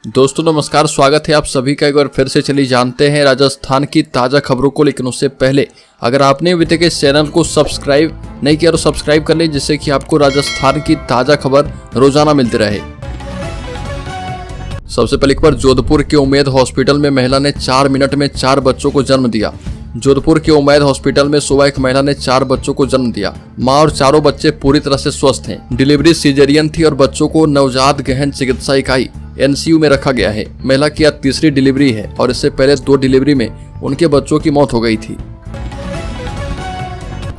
दोस्तों नमस्कार, स्वागत है आप सभी का। एक बार फिर से चलिए जानते हैं राजस्थान की ताज़ा खबरों को। लेकिन उससे पहले अगर आपने अभी तक इस चैनल को सब्सक्राइब नहीं किया तो सब्सक्राइब कर लें, जिससे कि आपको राजस्थान की ताज़ा खबर रोजाना मिलती रहे। सबसे पहले एक बार जोधपुर के उम्मेद हॉस्पिटल में महिला ने 4 मिनट में 4 बच्चों को जन्म दिया। जोधपुर के उम्मेद हॉस्पिटल में सुबह एक महिला ने 4 बच्चों को जन्म दिया। मां और चारों बच्चे पूरी तरह से स्वस्थ हैं। डिलीवरी सीजरियन थी और बच्चों को नवजात गहन चिकित्सा इकाई NCU में रखा गया है। महिला की यह तीसरी डिलीवरी है और इससे पहले 2 डिलीवरी में उनके बच्चों की मौत हो गई थी।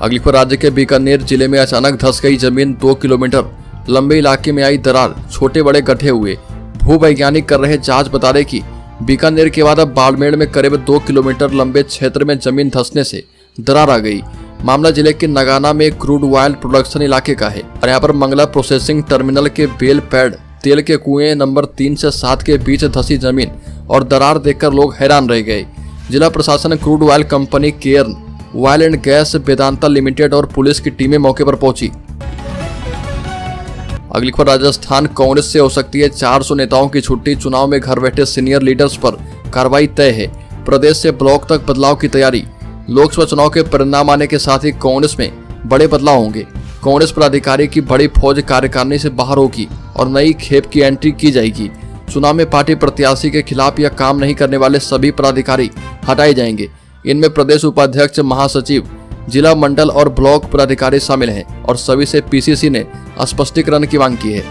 अगली खबर, राज्य के बीकानेर जिले में अचानक धंस गई जमीन। 2 किलोमीटर लंबे इलाके में आई दरार, छोटे बड़े गड्ढे हुए। भूवैज्ञानिक कर रहे जांच, बता रहे कि बीकानेर के बाद अब बाड़मेर में करीब 2 किलोमीटर लंबे क्षेत्र में जमीन धंसने से दरार आ गई। मामला जिले के नगाना में क्रूड ऑयल प्रोडक्शन इलाके का है और यहाँ पर मंगला प्रोसेसिंग टर्मिनल के बेल पैड तेल के कुएं नंबर 3 से 7 के बीच धंसी जमीन और दरार देखकर लोग हैरान रह गए। जिला प्रशासन, crude oil company, Cairn oil and gas, Vedanta limited और पुलिस की टीमें मौके पर पहुंची। अगली खबर, राजस्थान कांग्रेस से हो सकती है 400 नेताओं की छुट्टी। चुनाव में घर बैठे सीनियर लीडर्स पर कार्रवाई तय है। प्रदेश से ब्लॉक तक बदलाव की तैयारी। लोकसभा चुनाव के परिणाम आने के साथ ही कांग्रेस में बड़े बदलाव होंगे। कांग्रेस पदाधिकारी की बड़ी फौज कार्यकारिणी से बाहर होगी और नई खेप की एंट्री की जाएगी। चुनाव में पार्टी प्रत्याशी के खिलाफ या काम नहीं करने वाले सभी पदाधिकारी हटाए जाएंगे। इनमें प्रदेश उपाध्यक्ष, महासचिव, जिला, मंडल और ब्लॉक पदाधिकारी शामिल हैं और सभी से PCC ने स्पष्टीकरण की मांग की है।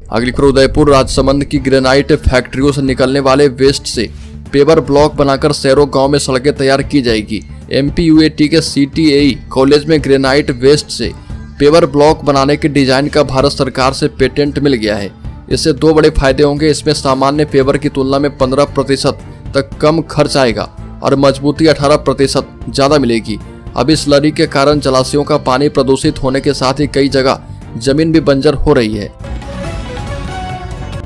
अगली खबर, उदयपुर राजसमंद की ग्रेनाइट फैक्ट्रियों से निकलने वाले वेस्ट से पेवर ब्लॉक बनाकर शहरों गांव में सड़कें तैयार की जाएगी। MPUAT के CTAE कॉलेज में ग्रेनाइट वेस्ट से पेवर ब्लॉक बनाने के डिजाइन का भारत सरकार से पेटेंट मिल गया है। इससे 2 बड़े फायदे होंगे। इसमें सामान्य पेवर की तुलना में 15% तक कम खर्च आएगा और मजबूती 18% ज्यादा मिलेगी। अब इस स्लरी के कारण जलाशयों का पानी प्रदूषित होने के साथ ही कई जगह जमीन भी बंजर हो रही है।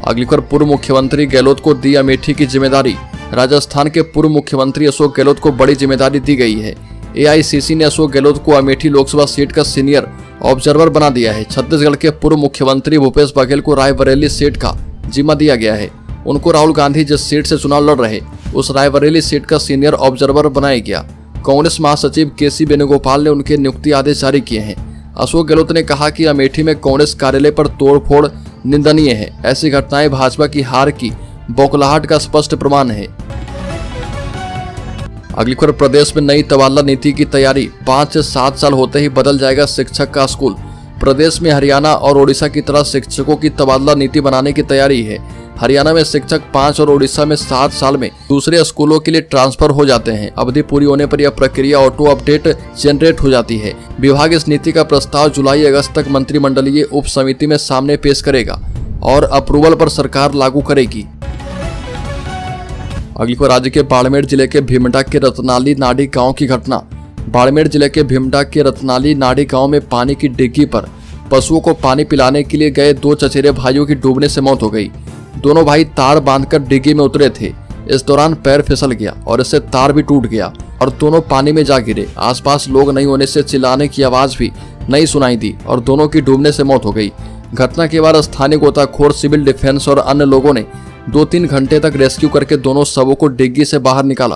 अगली खबर, पूर्व मुख्यमंत्री गहलोत को दी अमेठी की जिम्मेदारी। राजस्थान के पूर्व मुख्यमंत्री अशोक गहलोत को बड़ी जिम्मेदारी दी गई है। AICC ने अशोक गहलोत को अमेठी लोकसभा सीट का सीनियर ऑब्जर्वर बना दिया है। छत्तीसगढ़ के पूर्व मुख्यमंत्री भूपेश बघेल को रायबरेली सीट का जिम्मा दिया गया है। उनको राहुल गांधी जिस सीट से चुनाव लड़ रहे उस रायबरेली सीट का सीनियर ऑब्जर्वर बनाया गया। कांग्रेस महासचिव KC वेणुगोपाल ने उनके नियुक्ति आदेश जारी किए हैं। अशोक गहलोत ने कहा कि अमेठी में कांग्रेस कार्यालय पर तोड़फोड़ निंदनीय है। ऐसी घटनाएं भाजपा की हार की बौखलाहट का स्पष्ट प्रमाण है। अगली खबर, प्रदेश में नई तबादला नीति की तैयारी। 5 से 7 साल होते ही बदल जाएगा शिक्षक का स्कूल। प्रदेश में हरियाणा और ओडिशा की तरह शिक्षकों की तबादला नीति बनाने की तैयारी है। हरियाणा में शिक्षक 5 और ओडिशा में 7 साल में दूसरे स्कूलों के लिए ट्रांसफर हो जाते हैं। अवधि पूरी होने पर यह प्रक्रिया ऑटो अपडेट जनरेट हो जाती है। विभाग इस नीति का प्रस्ताव जुलाई-अगस्त तक मंत्रिमंडलीय उप समिति में सामने पेश करेगा और अप्रूवल पर सरकार लागू करेगी। अगली खबर, राज्य के बाड़मेर जिले के भीमडा के रत्नाली नाडी गांव की घटना। बाड़मेर जिले के भीमडा के रत्नाली नाडी गांव में पानी की डिग्गी पर पशुओं को पानी पिलाने के लिए गए 2 चचेरे भाइयों की डूबने से मौत हो गई। दोनों भाई तार बांधकर डिग्गी में उतरे थे। इस दौरान पैर फिसल गया और इससे तार भी टूट गया और दोनों पानी में जा गिरे। आसपास लोग नहीं होने से चिल्लाने की आवाज भी नहीं सुनाई दी और दोनों की डूबने से मौत हो गई। घटना के बाद स्थानीय गोताखोर, सिविल डिफेंस और अन्य लोगों ने 2-3 घंटे तक रेस्क्यू करके दोनों शवों को डिग्गी से बाहर निकाला।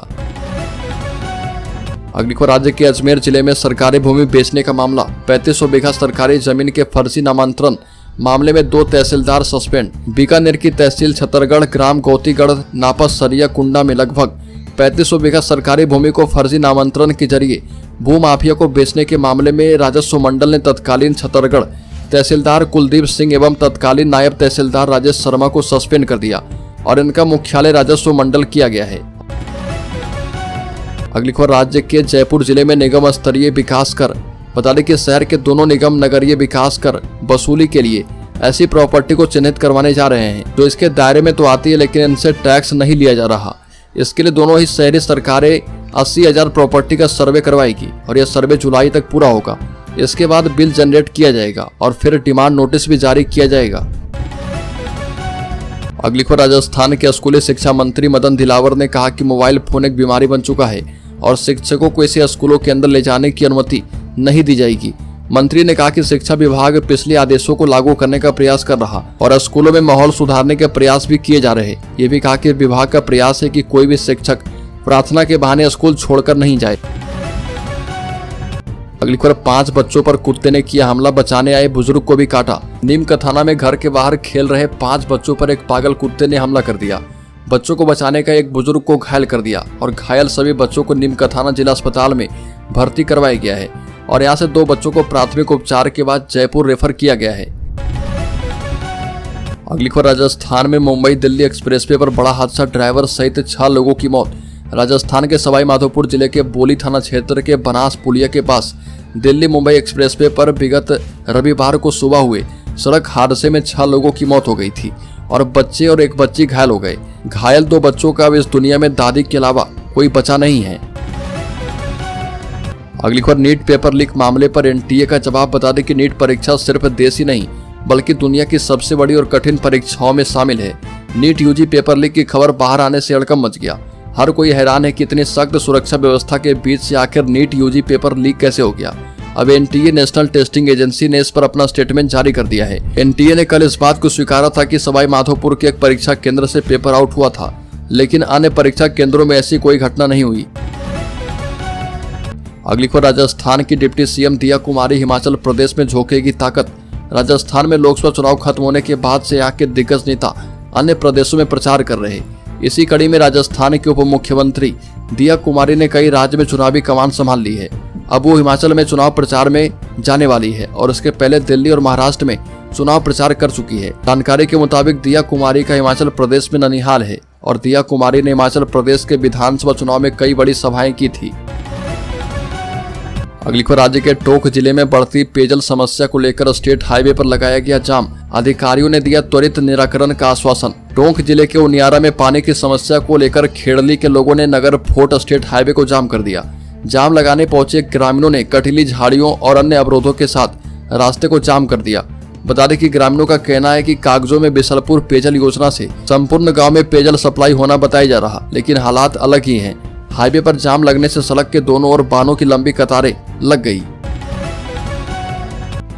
अगली खबर, राज्य के अजमेर जिले में सरकारी भूमि बेचने का मामला। 3500 बीघा सरकारी जमीन के फर्जी नामांतरण मामले में 2 तहसीलदार सस्पेंड। बीकानेर की तहसील छतरगढ़, ग्राम गौतीगढ़, नापस, सरिया कुंडा में लगभग 3500 बीघा सरकारी भूमि को फर्जी नामांतरण के जरिए भूमाफिया को बेचने के मामले में राजस्व मंडल ने तत्कालीन छतरगढ़ तहसीलदार कुलदीप सिंह एवं तत्कालीन नायब तहसीलदार राजेश शर्मा को सस्पेंड कर दिया और इनका मुख्यालय राजस्व मंडल किया गया है। अगली खबर, राज्य के जयपुर जिले में निगम स्तरीय विकास कर। बता दें कि शहर के दोनों निगम नगरीय विकास कर वसूली के लिए ऐसी प्रॉपर्टी को चिन्हित करवाने जा रहे हैं जो इसके दायरे में तो आती है लेकिन इनसे टैक्स नहीं लिया जा रहा। इसके लिए दोनों ही शहरी सरकारें 80,000 प्रॉपर्टी का सर्वे करवाएगी और यह सर्वे जुलाई तक पूरा होगा। इसके बाद बिल जनरेट किया जाएगा और फिर डिमांड नोटिस भी जारी किया जाएगा। अगली खबर, राजस्थान के स्कूली शिक्षा मंत्री मदन दिलावर ने कहा कि मोबाइल फोन एक बीमारी बन चुका है और शिक्षकों को इसे स्कूलों के अंदर ले जाने की अनुमति नहीं दी जाएगी। मंत्री ने कहा कि शिक्षा विभाग पिछले आदेशों को लागू करने का प्रयास कर रहा और स्कूलों में माहौल सुधारने के प्रयास भी किए जा रहे। ये भी कहा कि विभाग का प्रयास है कि कोई भी शिक्षक प्रार्थना के बहाने स्कूल छोड़कर नहीं जाए। अगली खबर, 5 बच्चों पर कुत्ते ने किया हमला, बचाने आए बुजुर्ग को भी काटा। नीम का थाना में घर के बाहर खेल रहे 5 बच्चों पर एक पागल कुत्ते ने हमला कर दिया। बच्चों को बचाने का एक बुजुर्ग को घायल कर दिया और घायल सभी बच्चों को नीम का थाना जिला अस्पताल में भर्ती करवाया गया है और यहाँ से 2 बच्चों को प्राथमिक उपचार के बाद जयपुर रेफर किया गया है। अगली खबर, राजस्थान में मुंबई दिल्ली एक्सप्रेसवे पर बड़ा हादसा, ड्राइवर सहित 6 लोगों की मौत। राजस्थान के सवाई माधोपुर जिले के बोली थाना क्षेत्र के बनास पुलिया के पास दिल्ली मुंबई एक्सप्रेसवे पर विगत रविवार को सुबह हुए सड़क हादसे में 6 लोगों की मौत हो गई थी और बच्चे और एक बच्ची घायल हो गए। घायल 2 बच्चों का अब इस दुनिया में दादी के अलावा कोई बचा नहीं है। अगली खबर, नीट पेपर लीक मामले पर एनटीए का जवाब। बता दें कि नीट परीक्षा सिर्फ देश ही नहीं बल्कि दुनिया की सबसे बड़ी और कठिन परीक्षाओं में शामिल है। नीट यूजी पेपर लीक की खबर बाहर आने से हड़कंप मच गया। हर कोई हैरान है कि इतनी सख्त सुरक्षा व्यवस्था के बीच से आखिर नीट यूजी पेपर लीक कैसे हो गया। अब एनटीए नेशनल टेस्टिंग एजेंसी ने इस पर अपना स्टेटमेंट जारी कर दिया है। एनटीए ने कल इस बात को स्वीकारा था कि सवाई माधोपुर के एक परीक्षा केंद्र से पेपर आउट हुआ था, लेकिन अन्य परीक्षा केंद्रों में ऐसी कोई घटना नहीं हुई। अगली खबर, राजस्थान की डिप्टी सीएम दिया कुमारी हिमाचल प्रदेश में झोंकेगी ताकत। राजस्थान में लोकसभा चुनाव खत्म होने के बाद से यहाँ के दिग्गज नेता अन्य प्रदेशों में प्रचार कर रहे। इसी कड़ी में राजस्थान के उप मुख्यमंत्री दिया कुमारी ने कई राज्य में चुनावी कमान संभाल ली है। अब वो हिमाचल में चुनाव प्रचार में जाने वाली है और इसके पहले दिल्ली और महाराष्ट्र में चुनाव प्रचार कर चुकी है। जानकारी के मुताबिक दिया कुमारी का हिमाचल प्रदेश में ननिहाल है और दिया कुमारी ने हिमाचल प्रदेश के विधानसभा चुनाव में कई बड़ी सभाएं की थी। अगली खबर, राज्य के टोंक जिले में बढ़ती पेयजल समस्या को लेकर स्टेट हाईवे पर लगाया गया जाम। अधिकारियों ने दिया त्वरित निराकरण का आश्वासन। टोंक जिले के उनियारा में पानी की समस्या को लेकर खेड़ली के लोगों ने नगर फोर्ट स्टेट हाईवे को जाम कर दिया। जाम लगाने पहुंचे ग्रामीणों ने कटीली झाड़ियों और अन्य अवरोधों के साथ रास्ते को जाम कर दिया। बता दें कि ग्रामीणों का कहना है कि कागजों में बिसलपुर पेयजल योजना से संपूर्ण गांव में पेयजल सप्लाई होना बताया जा रहा, लेकिन हालात अलग ही हैं। हाईवे पर जाम लगने से सड़क के दोनों ओर वाहनों की लंबी कतारें लग गई।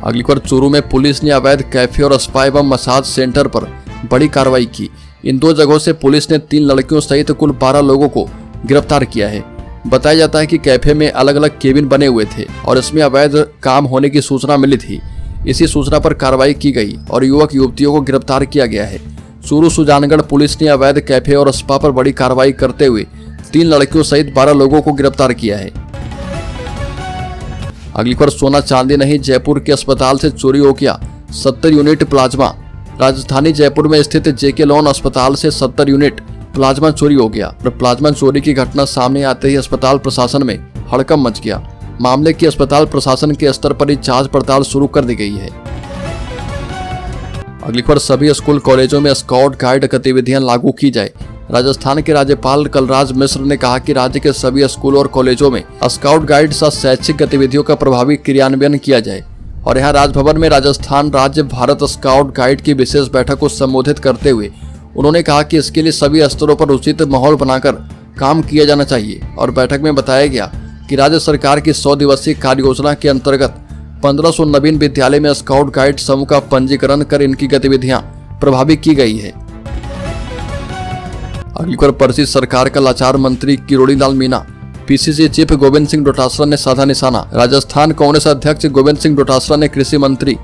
अगली खबर, चूरू में पुलिस ने अवैध कैफे और स्पा एवं मसाज सेंटर पर बड़ी कार्रवाई की। इन 2 जगहों से पुलिस ने 3 लड़कियों सहित कुल 12 लोगों को गिरफ्तार किया है। बताया जाता है कि कैफे में अलग अलग केबिन बने हुए थे और इसमें अवैध काम होने की सूचना मिली थी। इसी सूचना पर कार्रवाई की गई और युवक युवतियों को गिरफ्तार किया गया है। चूरू सुजानगढ़ पुलिस ने अवैध कैफे और स्पा पर बड़ी कार्रवाई करते हुए 3 लड़कियों सहित 12 लोगों को गिरफ्तार किया है। अगली खबर, सोना चांदी नहीं, जयपुर के अस्पताल से चोरी हो गया 70 यूनिट प्लाज्मा। राजधानी जयपुर में स्थित जेके लोन अस्पताल से 70 यूनिट प्लाज्मा चोरी हो गया और प्लाज्मा चोरी की घटना सामने आते ही अस्पताल प्रशासन में हड़कंप मच गया। मामले की अस्पताल प्रशासन के स्तर पर ही जांच पड़ताल शुरू कर दी गई है। अगली खबर, सभी स्कूल कॉलेजों में स्काउट गाइड गतिविधियां लागू की जाए। राजस्थान के राज्यपाल कलराज मिश्र ने कहा कि राज्य के सभी स्कूलों और कॉलेजों में स्काउट गाइड सा शैक्षिक गतिविधियों का प्रभावी क्रियान्वयन किया जाए। और यहाँ राजभवन में राजस्थान राज्य भारत स्काउट गाइड की विशेष बैठक को संबोधित करते हुए उन्होंने कहा कि इसके लिए सभी स्तरों पर उचित माहौल बनाकर काम किया जाना चाहिए। और बैठक में बताया गया कि राज्य सरकार की 100 दिवसीय कार्य योजना के अंतर्गत 1500 नवीन विद्यालय में स्काउट गाइड समूह का पंजीकरण कर इनकी गतिविधियां प्रभावी की गई है। अगली खबर, परिषद सरकार का लाचार मंत्री किरोड़ी लाल मीणा। पीसीसी चीफ गोविंद सिंह डोटासरा ने साधा निशाना। राजस्थान कांग्रेस अध्यक्ष गोविंद सिंह डोटासरा ने कृषि मंत्री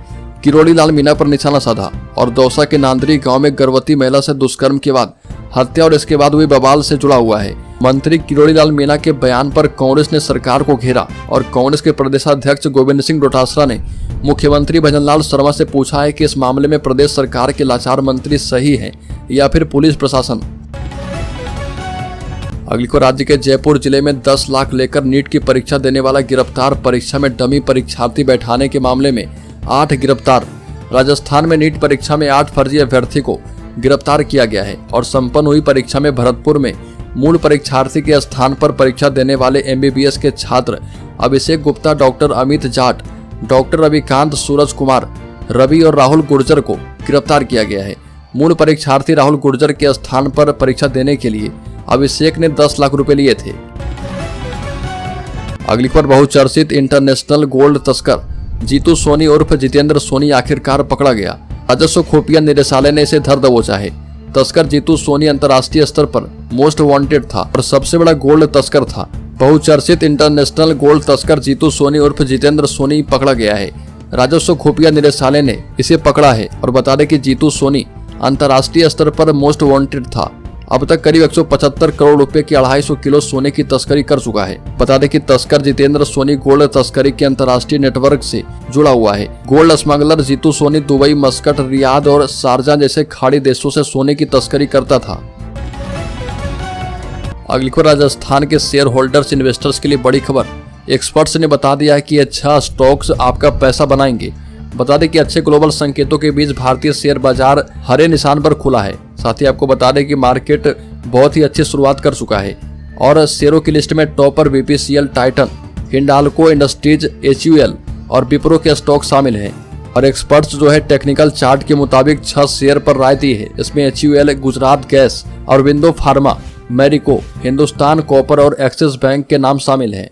किरोड़ी लाल मीणा पर निशाना साधा और दौसा के नांदरी गांव में गर्भवती महिला से दुष्कर्म के बाद हत्या और इसके बाद हुई बवाल से जुड़ा हुआ है। मंत्री किरोड़ी लाल मीणा के बयान पर कांग्रेस ने सरकार को घेरा और कांग्रेस के प्रदेशाध्यक्ष गोविंद सिंह डोटासरा ने मुख्यमंत्री भजनलाल शर्मा से पूछा है कि इस मामले में प्रदेश सरकार के लाचार मंत्री सही है या फिर पुलिस प्रशासन। अगली को, राज्य के जयपुर जिले में 10 लाख लेकर नीट की परीक्षा देने वाला गिरफ्तार। परीक्षा में डमी परीक्षार्थी बैठाने के मामले में 8 गिरफ्तार। राजस्थान में नीट परीक्षा में 8 फर्जी अभ्यर्थी को गिरफ्तार किया गया है और संपन्न हुई परीक्षा में भरतपुर में मूल परीक्षार्थी के स्थान पर परीक्षा देने वाले एमबीबीएस के छात्र अभिषेक गुप्ता, डॉक्टर अमित जाट, डॉक्टर रविकांत, सूरज कुमार, रवि और राहुल गुर्जर को गिरफ्तार किया गया है। मूल परीक्षार्थी राहुल गुर्जर के स्थान पर परीक्षा देने के लिए अभिषेक ने 10 लाख रुपए लिए थे। अगली खबर, बहुचर्चित इंटरनेशनल गोल्ड तस्कर जीतू सोनी उर्फ जितेंद्र सोनी आखिरकार पकड़ा गया। राजस्व खुफिया निदेशालय ने इसे धर दबोचा है। तस्कर जीतू सोनी अंतर्राष्ट्रीय स्तर पर मोस्ट वांटेड था और सबसे बड़ा गोल्ड तस्कर था। बहुचर्चित इंटरनेशनल गोल्ड तस्कर जीतू सोनी उर्फ जितेंद्र सोनी पकड़ा गया है। राजस्व खुफिया निदेशालय ने इसे पकड़ा है और बता दें कि जीतू सोनी अंतर्राष्ट्रीय स्तर पर मोस्ट वांटेड था। अब तक करीब 175 करोड़ रुपए की 250 किलो सोने की तस्करी कर चुका है। बता दें कि तस्कर जितेंद्र सोनी गोल्ड तस्करी के अंतर्राष्ट्रीय नेटवर्क से जुड़ा हुआ है। Gold smuggler Jitu Soni Dubai, Muscat, Riyadh और शारजा जैसे खाड़ी देशों से सोने की तस्करी करता था। अगली खबर राजस्थान के शेयर होल्डर्स इन्वेस्टर्स के लिए बड़ी खबर। एक्सपर्ट्स ने बता दिया है कि अच्छा स्टॉक्स आपका पैसा बनाएंगे। बता दें कि अच्छे ग्लोबल संकेतों के बीच भारतीय शेयर बाजार हरे निशान पर खुला है। साथ ही आपको बता दें कि मार्केट बहुत ही अच्छी शुरुआत कर चुका है और शेयरों की लिस्ट में टॉप पर BPCL, Titan, Hindalco industries, HUL और विप्रो के स्टॉक शामिल हैं। और एक्सपर्ट्स जो है टेक्निकल चार्ट के मुताबिक 6 शेयर पर राय दी है। इसमें HUL, Gujarat gas, Aurobindo pharma, Marico, Hindustan copper और एक्सिस बैंक के नाम शामिल हैं।